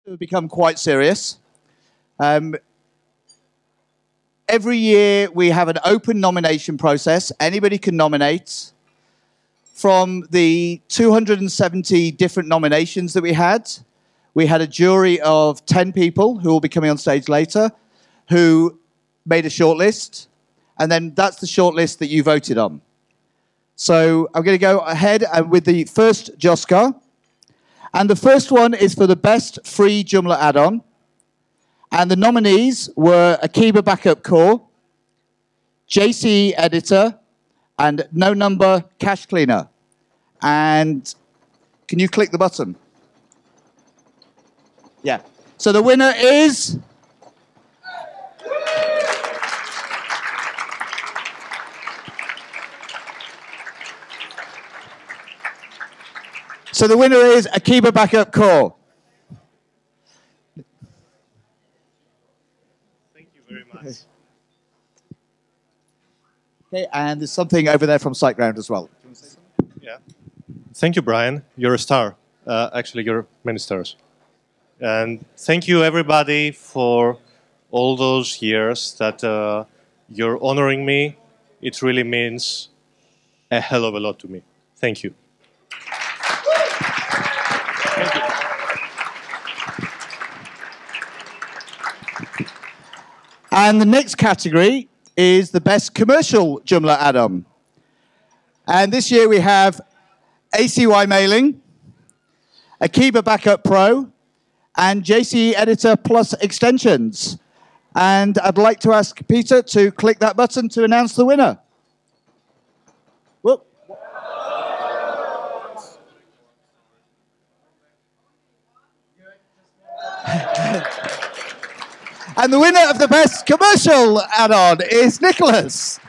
have become quite serious. Every year we have an open nomination process. Anybody can nominate. From the 270 different nominations that we had a jury of 10 people who will be coming on stage later who made a shortlist, and then that's the shortlist that you voted on. So I'm going to go ahead with the first J.O.S.C.A.R. And the first one is for the best free Joomla add-on. And the nominees were Akiba Backup Core, J.O.S.C.A.R Editor, and No Number Cache Cleaner. And can you click the button? Yeah. So the winner is... So the winner is Akiba Backup Core. Thank you very much. Okay, and there's something over there from SiteGround as well. Yeah. Thank you, Brian. You're a star. Actually, you're many stars. And thank you, everybody, for all those years that you're honoring me. It really means a hell of a lot to me. Thank you. Thank you. And the next category is the best commercial Joomla add-on. And this year we have ACY Mailing, Akiba Backup Pro, and J.O.S.C.A.R Editor Plus extensions. And I'd like to ask Peter to click that button to announce the winner. Whoop. And the winner of the best commercial add-on is Nicholas.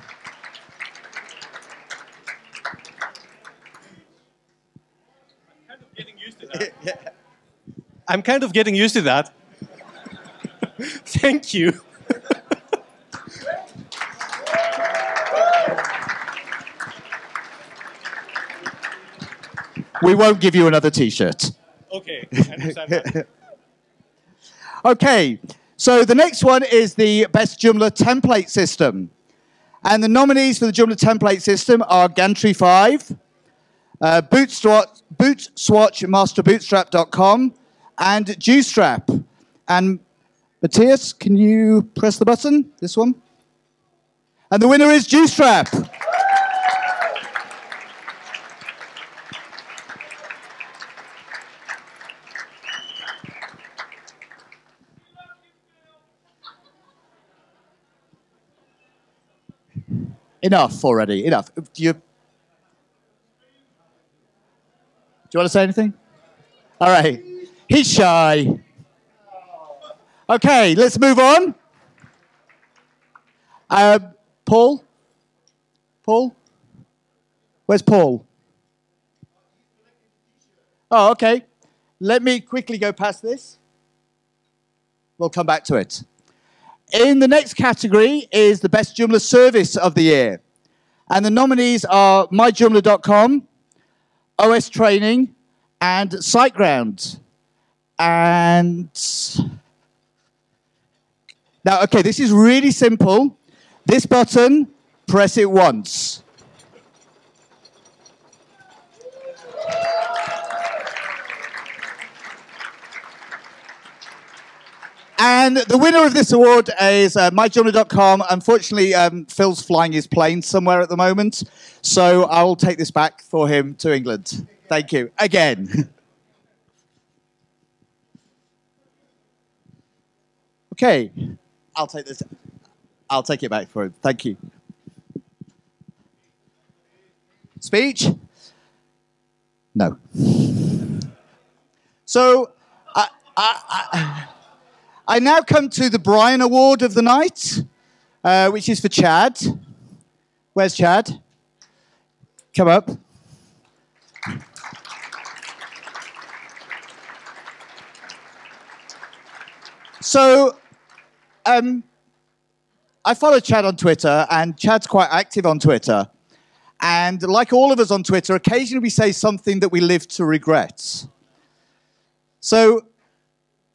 I'm kind of getting used to that. Thank you. We won't give you another T-shirt. Okay, I understand that. Okay, so the next one is the best Joomla template system. And the nominees for the Joomla template system are Gantry 5, BootSwatch, and J.O.S.C.A.R. And Matthias, can you press the button? This one? And the winner is J.O.S.C.A.R. Enough already, enough. Do you want to say anything? All right. He's shy. Okay, let's move on. Paul? Paul? Where's Paul? Oh, okay. Let me quickly go past this. We'll come back to it. In the next category is the best Joomla service of the year. And the nominees are myjoomla.com, OS Training, and SiteGround. And now, okay, this is really simple. This button, press it once. And the winner of this award is myjoomla.com. Unfortunately, Phil's flying his plane somewhere at the moment, so I will take this back for him to England. Thank you. Again. Okay. I'll take this. I'll take it back for him. Thank you. Speech? No. So, I now come to the Brian Award of the night, which is for Chad. Where's Chad? Come up. So, I follow Chad on Twitter, and Chad's quite active on Twitter. And like all of us on Twitter, occasionally we say something that we live to regret. So,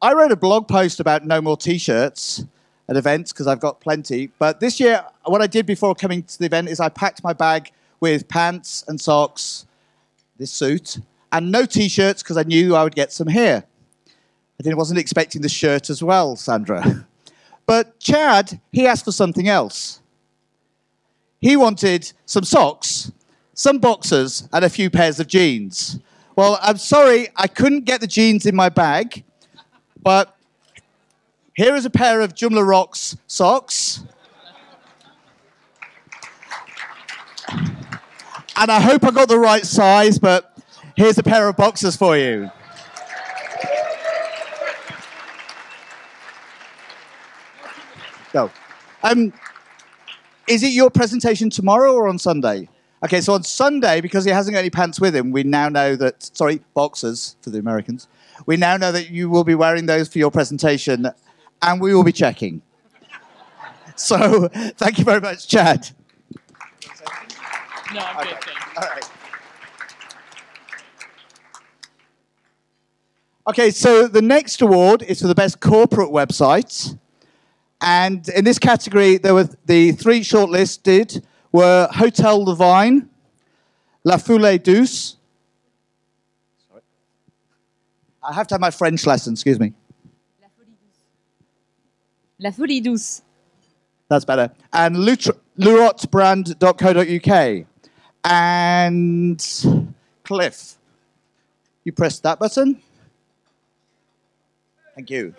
I wrote a blog post about no more T-shirts at events because I've got plenty. But this year, what I did before coming to the event is I packed my bag with pants and socks, this suit, and no T-shirts because I knew I would get some here. Wasn't expecting the shirt as well, Sandra. But Chad, he asked for something else. He wanted some socks, some boxers, and a few pairs of jeans. Well, I'm sorry, I couldn't get the jeans in my bag, but here is a pair of Joomla Rocks socks. And I hope I got the right size, but here's a pair of boxers for you. Go. Is it your presentation tomorrow or on Sunday? Okay, so on Sunday, because he hasn't got any pants with him, we now know that, sorry, boxers for the Americans, we now know that you will be wearing those for your presentation, and we will be checking. So, thank you very much, Chad. No, I'm good, thanks. All right. Okay, so the next award is for the best corporate website. And in this category, there were the three shortlisted were Hotel Le Vine, La Foulée Douce. Sorry. I have to have my French lesson, excuse me. La Folie Douce. La Folie Douce. That's better. And lurotbrand.co.uk. And Cliff, you press that button. Thank you.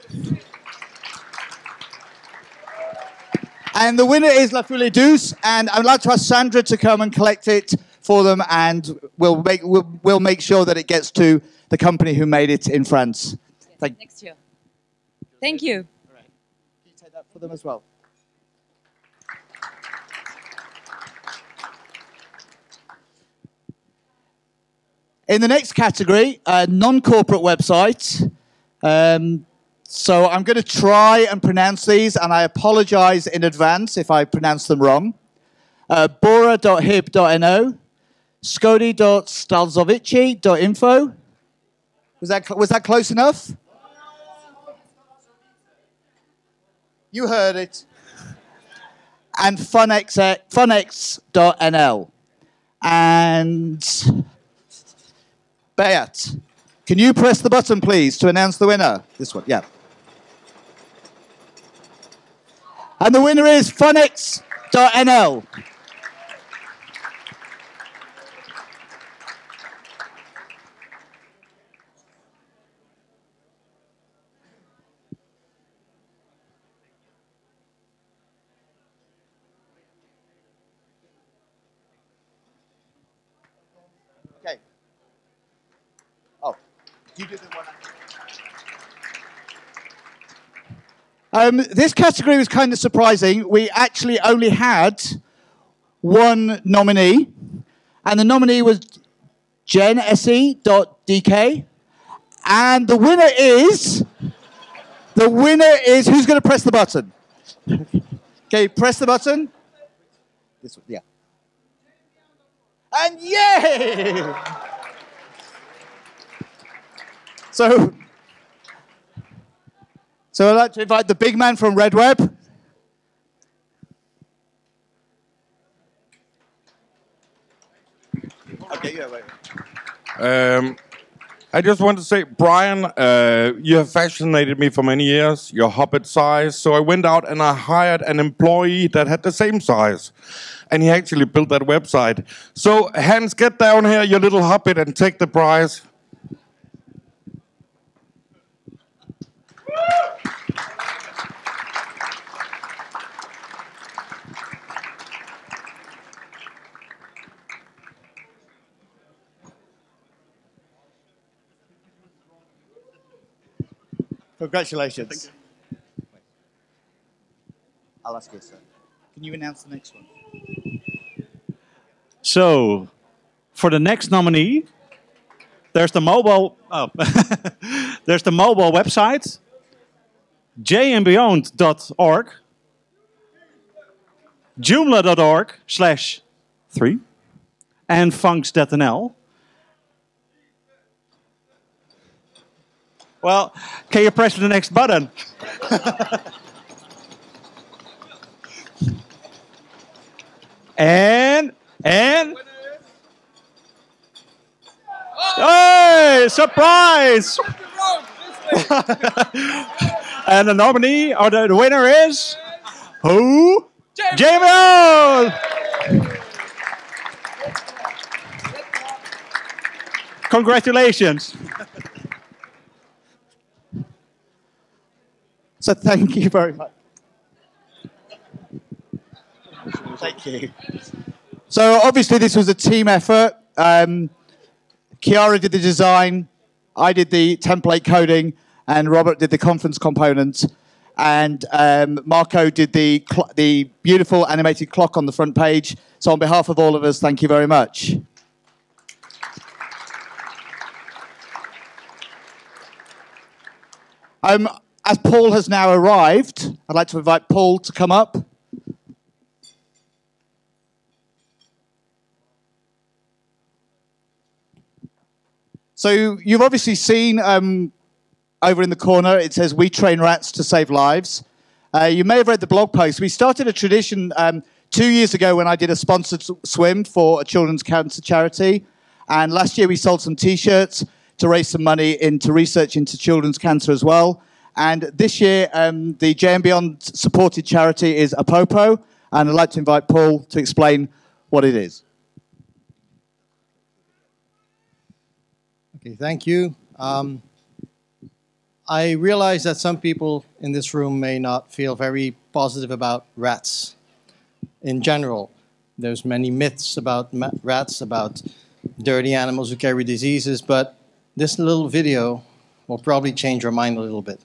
And the winner is La Foulée Douce, and I'd like to ask Sandra to come and collect it for them, and we'll make sure that it gets to the company who made it in France. Yes, next year. Thank you. All right. Can you take that for them as well? In the next category, non-corporate websites. So I'm going to try and pronounce these, and I apologize in advance if I pronounce them wrong. Bora.hib.no, Skodi.stalzovici.info. Was that close enough? You heard it. And funx.nl. And Beat, can you press the button, please, to announce the winner? This one, yeah. And the winner is funx.nl. Okay. Oh, you do the one. This category was kind of surprising. We actually only had one nominee, and the nominee was J.O.S.C.A.R. And the winner is, who's going to press the button? Okay, press the button. This one, yeah. And yay! So I'd like to invite the big man from Red Web. Okay, yeah, wait. I just want to say, Brian, you have fascinated me for many years, your hobbit size. So I went out and I hired an employee that had the same size. And he actually built that website. So Hans, get down here, your little hobbit, and take the prize. Congratulations. Thank you. I'll ask you, sir. Can you announce the next one? So, for the next nominee, there's the mobile. Oh, there's the mobile website, jandbeyond.org, joomla.org/3, and funx.nl. Well, can you press the next button? and hey, surprise! And the nominee or the winner is who? J.O.S.C.A.R. Congratulations. So thank you very much. Thank you. So obviously this was a team effort. Chiara did the design, I did the template coding, and Robert did the conference component. And Marco did the beautiful animated clock on the front page. So on behalf of all of us, thank you very much. As Paul has now arrived, I'd like to invite Paul to come up. So you've obviously seen over in the corner, it says, "We train rats to save lives." You may have read the blog post. We started a tradition 2 years ago when I did a sponsored swim for a children's cancer charity. And last year we sold some T-shirts to raise some money into research into children's cancer as well. And this year, the J & Beyond supported charity is Apopo. And I'd like to invite Paul to explain what it is. Okay, thank you. I realize that some people in this room may not feel very positive about rats in general. There's many myths about rats, about dirty animals who carry diseases, but this little video will probably change your mind a little bit.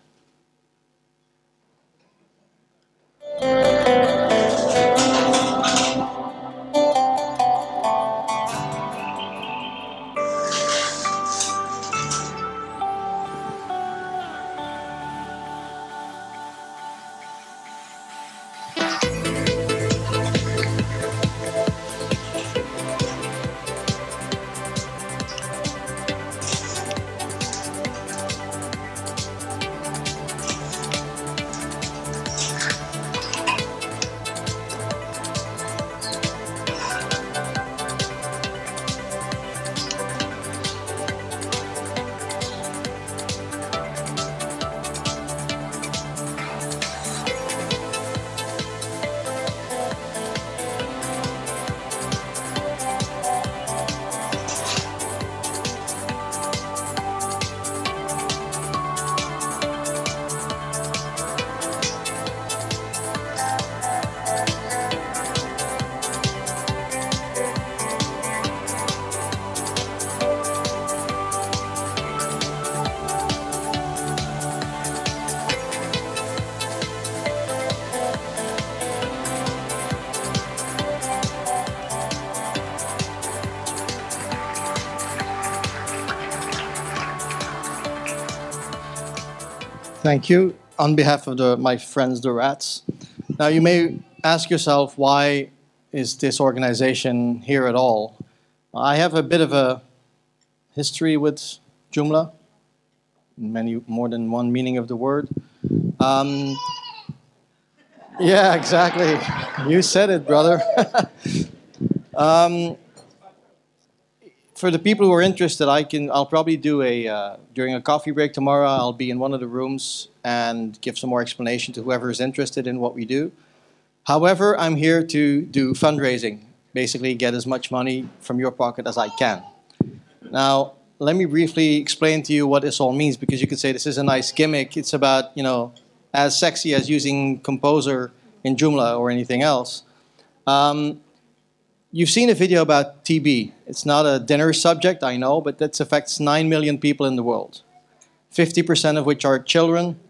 Thank you. On behalf of my friends, the rats. Now, you may ask yourself, why is this organization here at all? I have a bit of a history with Joomla, more than one meaning of the word. Yeah, exactly. You said it, brother. For the people who are interested, I'll probably do during a coffee break tomorrow, I'll be in one of the rooms and give some more explanation to whoever is interested in what we do. However, I'm here to do fundraising, basically get as much money from your pocket as I can. Now, let me briefly explain to you what this all means, because you could say this is a nice gimmick. It's about, as sexy as using Composer in Joomla or anything else. You've seen a video about TB. It's not a dinner subject, I know, but that affects 9 million people in the world, 50% of which are children,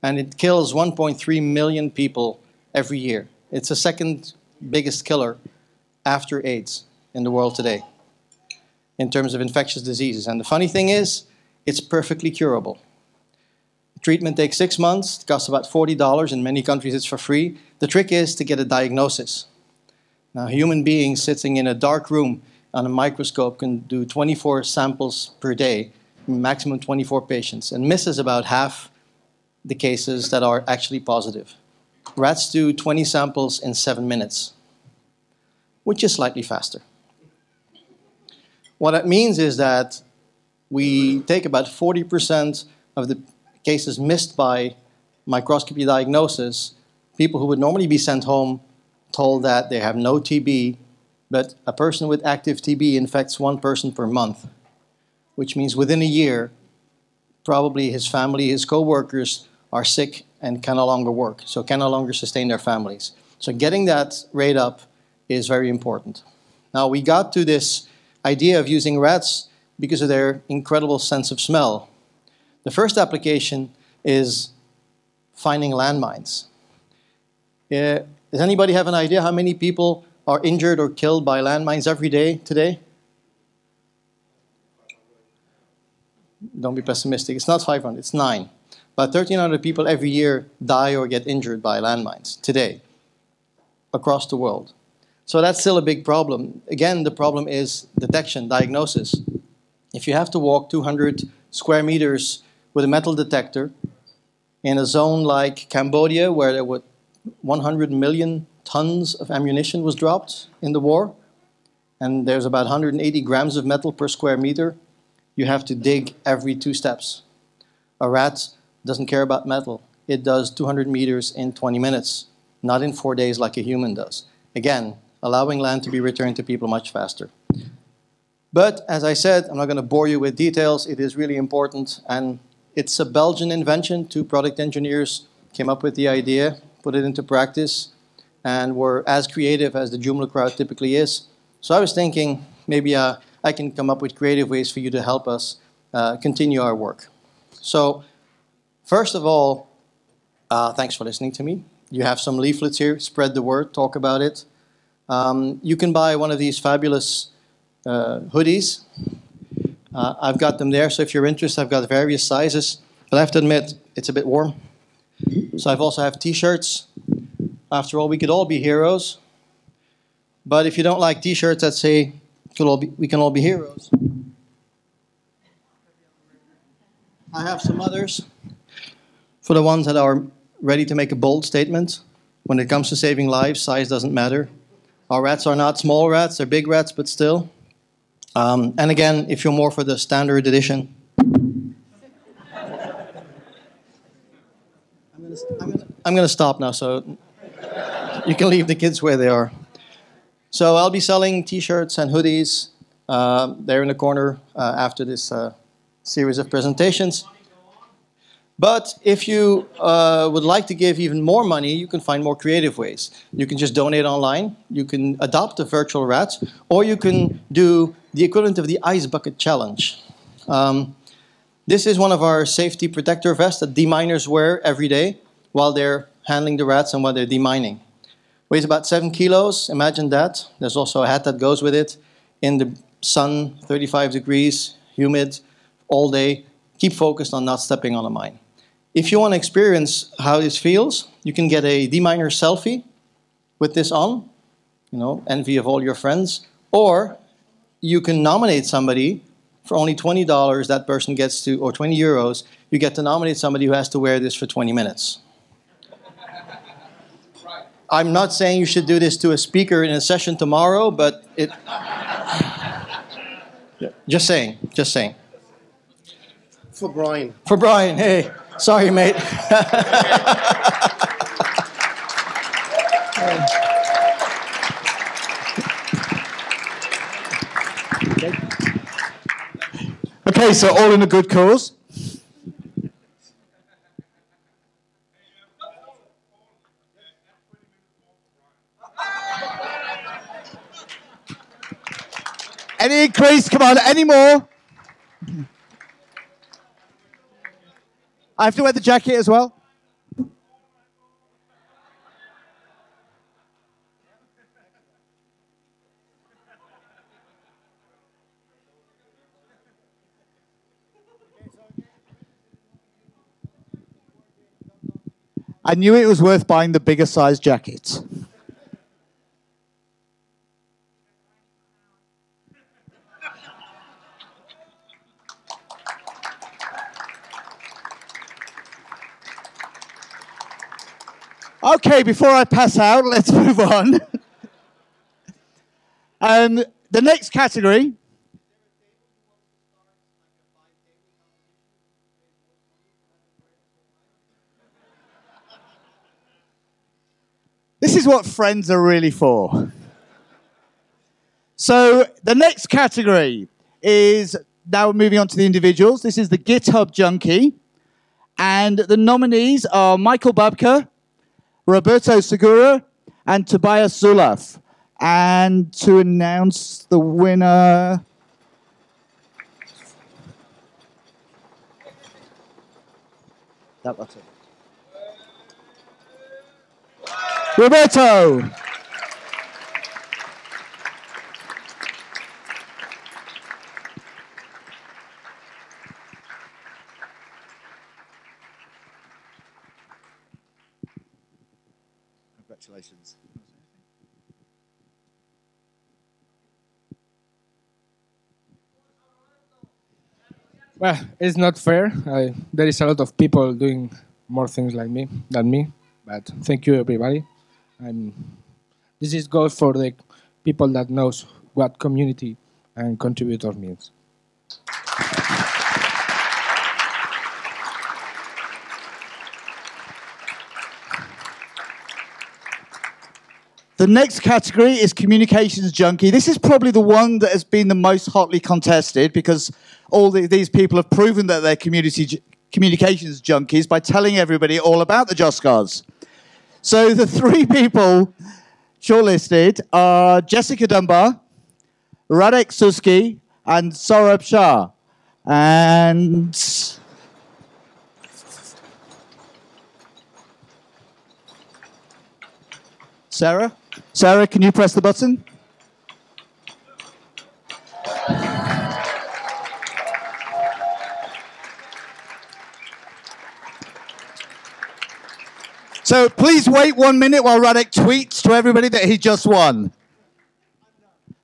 and it kills 1.3 million people every year. It's the second biggest killer after AIDS in the world today in terms of infectious diseases. And the funny thing is, it's perfectly curable. Treatment takes 6 months, it costs about $40. In many countries, it's for free. The trick is to get a diagnosis. Now, a human being sitting in a dark room on a microscope can do 24 samples per day maximum 24 patients, and misses about half the cases that are actually positive. Rats do 20 samples in 7 minutes, which is slightly faster. What that means is that we take about 40% of the cases missed by microscopy diagnosis, people who would normally be sent home told that they have no TB, but a person with active TB infects one person per month, which means within a year, probably his family, his co-workers are sick and can no longer work, so can no longer sustain their families. So getting that rate up is very important. Now, we got to this idea of using rats because of their incredible sense of smell. The first application is finding landmines. Does anybody have an idea how many people are injured or killed by landmines every day today? Don't be pessimistic. It's not 500, it's 9. About 1,300 people every year die or get injured by landmines today across the world. So that's still a big problem. Again, the problem is detection, diagnosis. If you have to walk 200 square meters with a metal detector in a zone like Cambodia, where there were 100 million tons of ammunition was dropped in the war, and there's about 180 grams of metal per square meter, you have to dig every 2 steps. A rat doesn't care about metal. It does 200 meters in 20 minutes, not in 4 days like a human does. Again, allowing land to be returned to people much faster. But as I said, I'm not going to bore you with details. It is really important, and it's a Belgian invention. 2 product engineers came up with the idea, put it into practice, and were as creative as the Joomla crowd typically is. So I was thinking maybe I can come up with creative ways for you to help us continue our work. So first of all, thanks for listening to me. You have some leaflets here. Spread the word. Talk about it. You can buy one of these fabulous hoodies. I've got them there, so if you're interested, I've got various sizes. But I have to admit, it's a bit warm. So I've also have T-shirts. After all, we could all be heroes. But if you don't like T-shirts that say we can all be heroes, I have some others for the ones that are ready to make a bold statement. When it comes to saving lives, size doesn't matter. Our rats are not small rats, they're big rats, but still. And again, if you're more for the standard edition, I'm going to stop now, so you can leave the kids where they are. So I'll be selling T-shirts and hoodies there in the corner after this series of presentations. But if you would like to give even more money, you can find more creative ways. You can just donate online, you can adopt a virtual rat, or you can do the equivalent of the ice bucket challenge. This is one of our safety protector vests that deminers wear every day while they're handling the rats and while they're demining. Weighs about 7 kilos, imagine that. There's also a hat that goes with it. In the sun, 35 degrees, humid, all day. Keep focused on not stepping on a mine. If you want to experience how this feels, you can get a deminer selfie with this on, envy of all your friends. Or you can nominate somebody for only $20, that person gets to, or 20 euros, you get to nominate somebody who has to wear this for 20 minutes. I'm not saying you should do this to a speaker in a session tomorrow, but it... Just saying, just saying. For Brian. For Brian, hey. Sorry, mate. Okay, so all in a good cause. Any increase? Come on, any more? I have to wear the jacket as well. I knew it was worth buying the bigger size jacket. Okay, before I pass out, let's move on. The next category. This is what friends are really for. So the next category is, now we're moving on to the individuals. This is the GitHub Junkie. And the nominees are Michael Babka, Roberto Segura, and Tobias Zulaf. And to announce the winner... That button. Roberto! Congratulations. Well, it's not fair. There is a lot of people doing more things like me than me, but thank you, everybody. This goes for the people that knows what community and contributor means. The next category is Communications Junkie. This is probably the one that has been the most hotly contested because all these people have proven that they're communications junkies by telling everybody all about the J.O.S.C.A.Rs. So the three people shortlisted are Jessica Dunbar, Radek Suski, and Saurabh Shah. And... Sarah? Sarah, can you press the button? So please wait 1 minute while Radek tweets to everybody that he just won.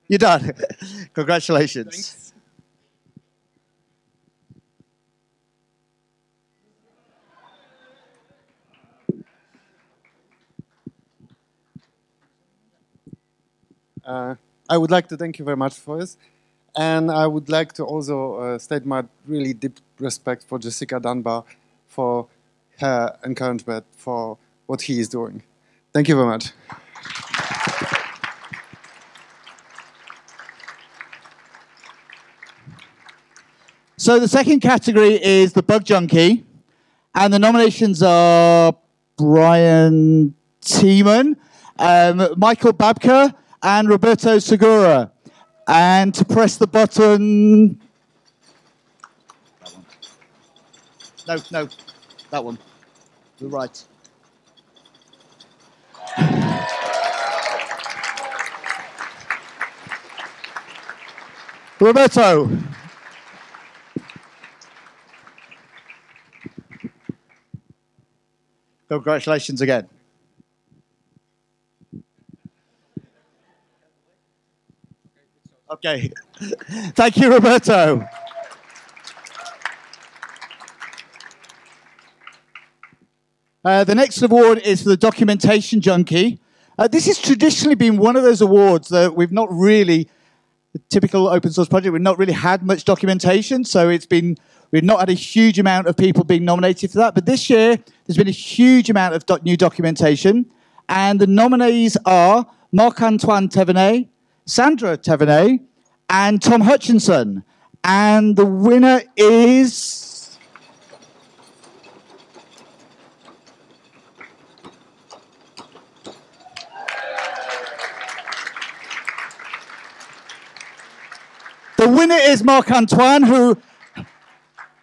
You're done. Congratulations. Thanks. I would like to thank you very much for this. And I would like to also state my really deep respect for Jessica Dunbar, for her encouragement, for what he is doing. Thank you very much. So the second category is the Bug Junkie. And the nominations are Brian Tiemann, Michael Babka, and Roberto Segura. And to press the button... No, no, that one. The right. Roberto. Congratulations again. Okay. Thank you, Roberto. The next award is for the Documentation Junkie. This has traditionally been one of those awards that we've not really, the typical open source project, we've not really had much documentation, so we've not had a huge amount of people being nominated for that. But this year, there's been a huge amount of new documentation. And the nominees are Marc-Antoine Thévenet, Sandra Thévenet, and Tom Hutchinson. And the winner is... The winner is Marc-Antoine, who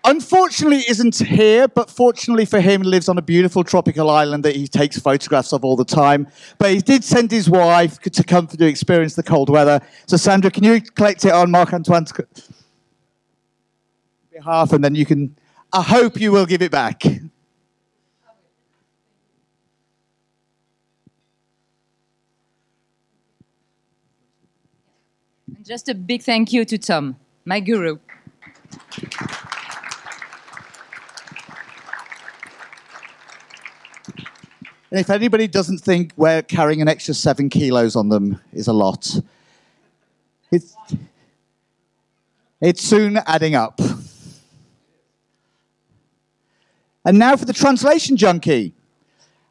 unfortunately isn't here, but fortunately for him, lives on a beautiful tropical island that he takes photographs of all the time. But he did send his wife to come to experience the cold weather. So Sandra, can you collect it on Marc-Antoine's behalf, and then you can, I hope you will give it back. And just a big thank you to Tom, my guru. And if anybody doesn't think we're carrying an extra 7 kilos on them is a lot, it's soon adding up. And now for the translation junkie.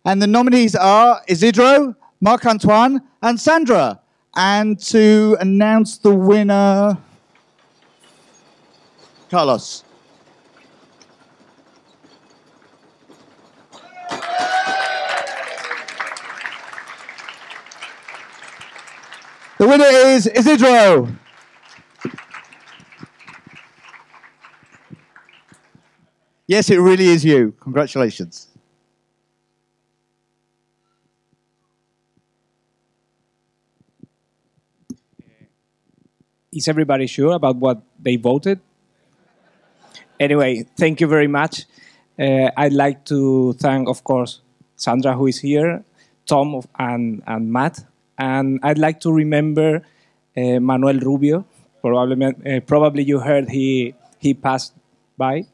And the nominees are Isidro, Marc-Antoine, and Sandra. And to announce the winner, Carlos. The winner is Isidro. Yes, it really is you. Congratulations. Is everybody sure about what they voted? Anyway, thank you very much. I'd like to thank, of course, Sandra, who is here, Tom and Matt. And I'd like to remember Manuel Rubio. Probably you heard he passed by.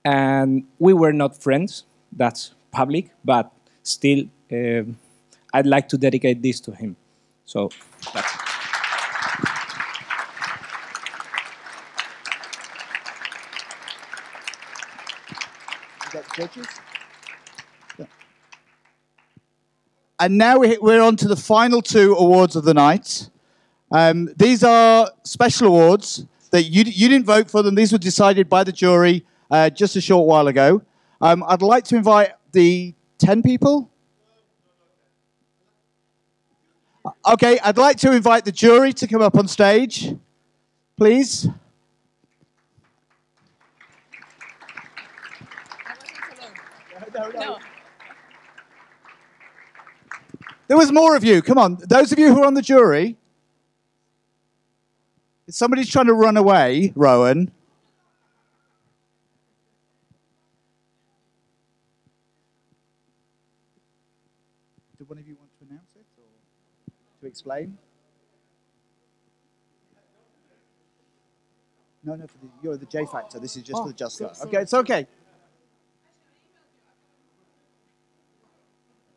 And we were not friends, that's public, but still, I'd like to dedicate this to him. So that's it. Judges? Yeah. And now we're on to the final 2 awards of the night. These are special awards that you didn't vote for them. These were decided by the jury just a short while ago. I'd like to invite the 10 people. Okay, I'd like to invite the jury to come up on stage, please. No. There was more of you. Come on. Those of you who are on the jury. Somebody's trying to run away, Rowan. Do one of you want to announce it or to explain? No, you're the J Factor. This is just for the J.O.S.C.A.R. Okay, it's okay.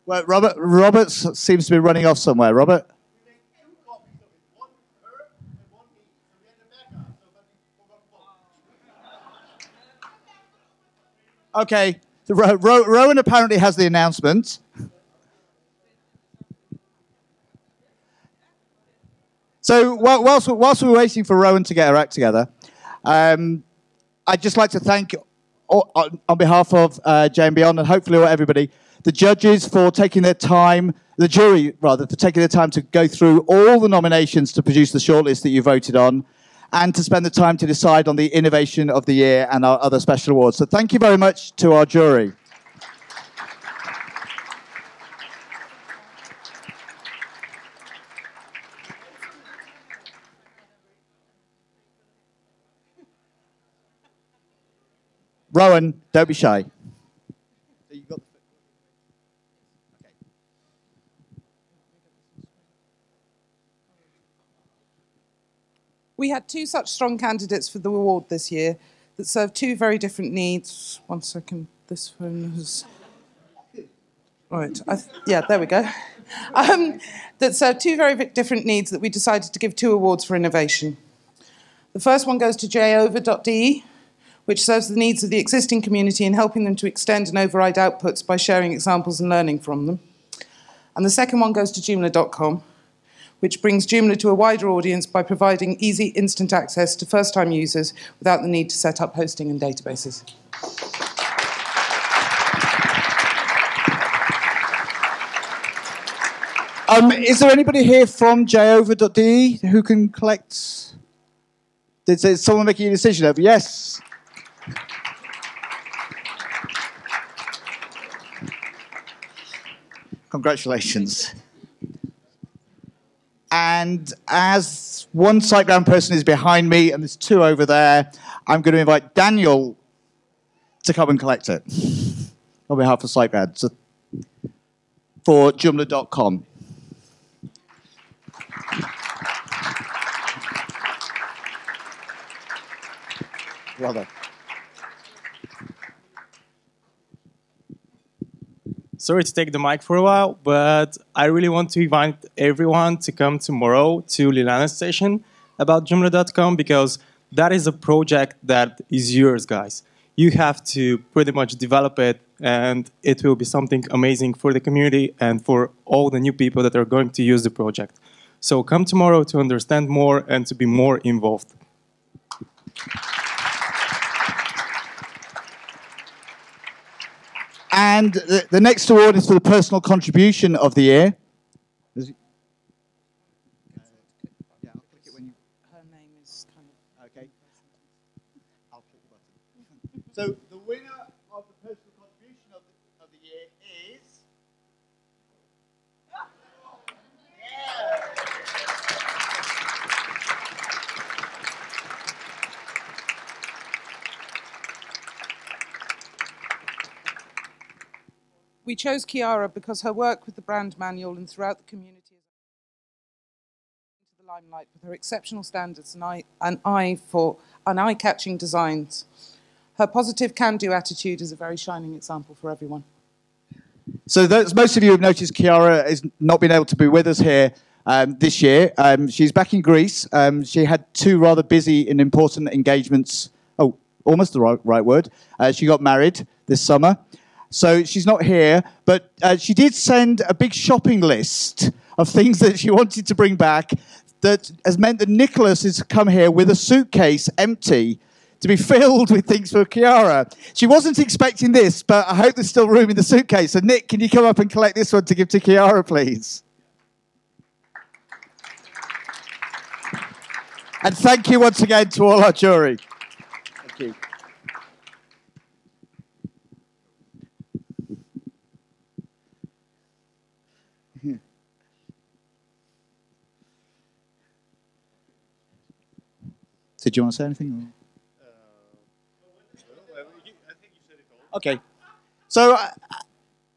Well, Robert seems to be running off somewhere. Robert? Okay. So Rowan apparently has the announcement. So whilst we're waiting for Rowan to get her act together, I'd just like to thank, on behalf of J and Beyond, and hopefully everybody, the judges for taking their time, the jury rather, for taking their time to go through all the nominations to produce the shortlist that you voted on, and to spend the time to decide on the Innovation of the Year and our other special awards. So thank you very much to our jury. Rowan, don't be shy. We had 2 such strong candidates for the award this year that served 2 very different needs. One second, this one is... Right, yeah, there we go. That served 2 very different needs that we decided to give 2 awards for innovation. The first one goes to J.O.S.C.A.R, which serves the needs of the existing community in helping them to extend and override outputs by sharing examples and learning from them. And the second one goes to Joomla.com, which brings Joomla to a wider audience by providing easy, instant access to first-time users without the need to set up hosting and databases. Is there anybody here from J.O.S.C.A.R who can collect? Did someone making a decision over? Yes. Congratulations. And as one SiteGround person is behind me, and there's 2 over there, I'm going to invite Daniel to come and collect it on behalf of SiteGround. So for Joomla.com. sorry to take the mic for a while, but I really want to invite everyone to come tomorrow to Lilana station about Joomla.com, because that is a project that is yours, guys. You have to pretty much develop it, and it will be something amazing for the community and for all the new people that are going to use the project. So come tomorrow to understand more and to be more involved. And the next award is for the personal contribution of the year. Her name is kind of... Okay. I'll click the button. So the winner of the personal contribution of the year is... We chose Chiara because her work with the brand manual and throughout the community is into the limelight with her exceptional standards and eye-catching designs. Her positive can-do attitude is a very shining example for everyone. So most of you have noticed Chiara has not been able to be with us here this year. She's back in Greece. She had two rather busy and important engagements. Oh, almost the right word. She got married this summer. So she's not here, but she did send a big shopping list of things that she wanted to bring back that has meant that Nicholas has come here with a suitcase empty to be filled with things for Chiara. She wasn't expecting this, but I hope there's still room in the suitcase. So Nick, can you come up and collect this one to give to Chiara, please? And thank you once again to all our jury. Thank you. Did you want to say anything? Okay. So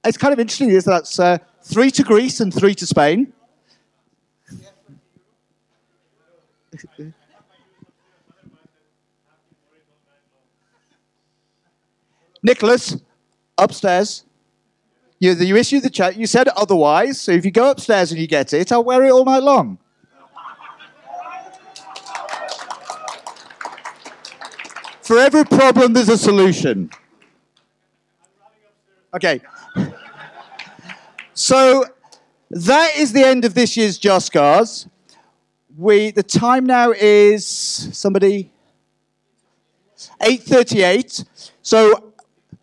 it's kind of interesting, is that's 3 to Greece and 3 to Spain. Nicholas, upstairs. You issued the check. You said otherwise. So if you go upstairs and you get it, I'll wear it all night long. For every problem, there's a solution. Okay. So that is the end of this year's J.O.S.C.A.Rs. The time now is, somebody? 8:38. So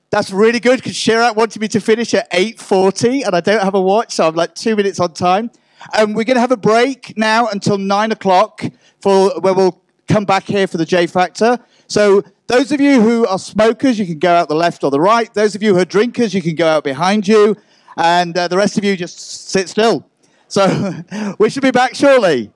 that's really good because Chirac wanted me to finish at 8:40 and I don't have a watch, so I'm like 2 minutes on time. We're going to have a break now until 9 o'clock where we'll come back here for the J Factor. So those of you who are smokers, you can go out the left or the right. Those of you who are drinkers, you can go out behind you. And the rest of you just sit still. So we should be back shortly.